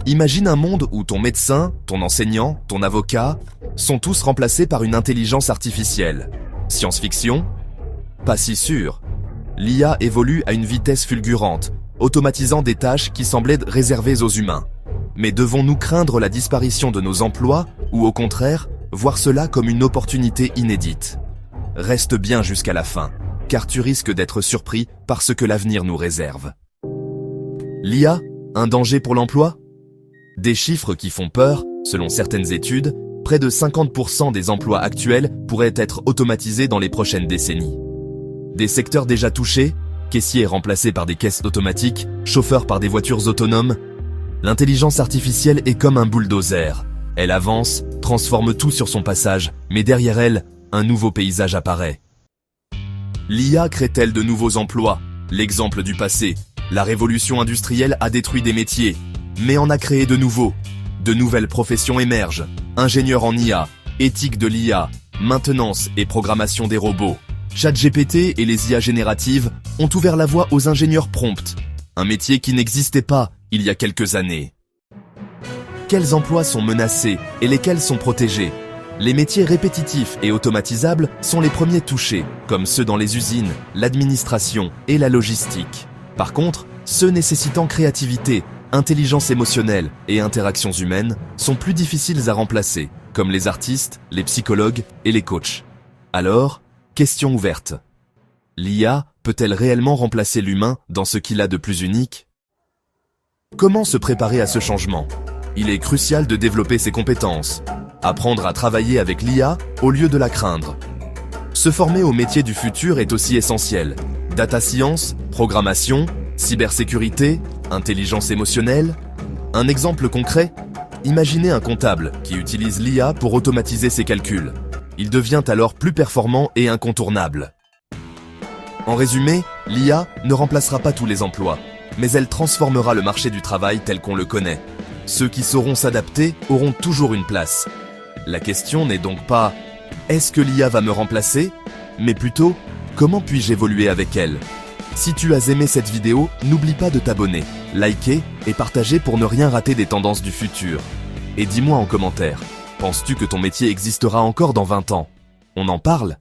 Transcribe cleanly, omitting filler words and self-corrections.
Imagine un monde où ton médecin, ton enseignant, ton avocat sont tous remplacés par une intelligence artificielle. Science-fiction? Pas si sûr. L'IA évolue à une vitesse fulgurante, automatisant des tâches qui semblaient réservées aux humains. Mais devons-nous craindre la disparition de nos emplois ou au contraire, voir cela comme une opportunité inédite? Reste bien jusqu'à la fin, car tu risques d'être surpris par ce que l'avenir nous réserve. L'IA, un danger pour l'emploi? Des chiffres qui font peur, selon certaines études, près de 50% des emplois actuels pourraient être automatisés dans les prochaines décennies. Des secteurs déjà touchés, caissiers remplacés par des caisses automatiques, chauffeurs par des voitures autonomes. L'intelligence artificielle est comme un bulldozer. Elle avance, transforme tout sur son passage, mais derrière elle, un nouveau paysage apparaît. L'IA crée-t-elle de nouveaux emplois? L'exemple du passé, la révolution industrielle a détruit des métiers, mais en a créé de nouveaux. De nouvelles professions émergent. Ingénieurs en IA, éthique de l'IA, maintenance et programmation des robots. ChatGPT et les IA génératives ont ouvert la voie aux ingénieurs prompts, un métier qui n'existait pas il y a quelques années. Quels emplois sont menacés et lesquels sont protégés? Les métiers répétitifs et automatisables sont les premiers touchés, comme ceux dans les usines, l'administration et la logistique. Par contre, ceux nécessitant créativité, intelligence émotionnelle et interactions humaines sont plus difficiles à remplacer, comme les artistes, les psychologues et les coachs. Alors, question ouverte. L'IA peut-elle réellement remplacer l'humain dans ce qu'il a de plus unique? Comment se préparer à ce changement? Il est crucial de développer ses compétences, apprendre à travailler avec l'IA au lieu de la craindre. Se former au métier du futur est aussi essentiel. Data science, programmation, cybersécurité, intelligence émotionnelle. Un exemple concret? Imaginez un comptable qui utilise l'IA pour automatiser ses calculs. Il devient alors plus performant et incontournable. En résumé, l'IA ne remplacera pas tous les emplois, mais elle transformera le marché du travail tel qu'on le connaît. Ceux qui sauront s'adapter auront toujours une place. La question n'est donc pas « Est-ce que l'IA va me remplacer ?», mais plutôt « Comment puis-je évoluer avec elle ?» Si tu as aimé cette vidéo, n'oublie pas de t'abonner, liker et partager pour ne rien rater des tendances du futur. Et dis-moi en commentaire, penses-tu que ton métier existera encore dans 20 ans? On en parle?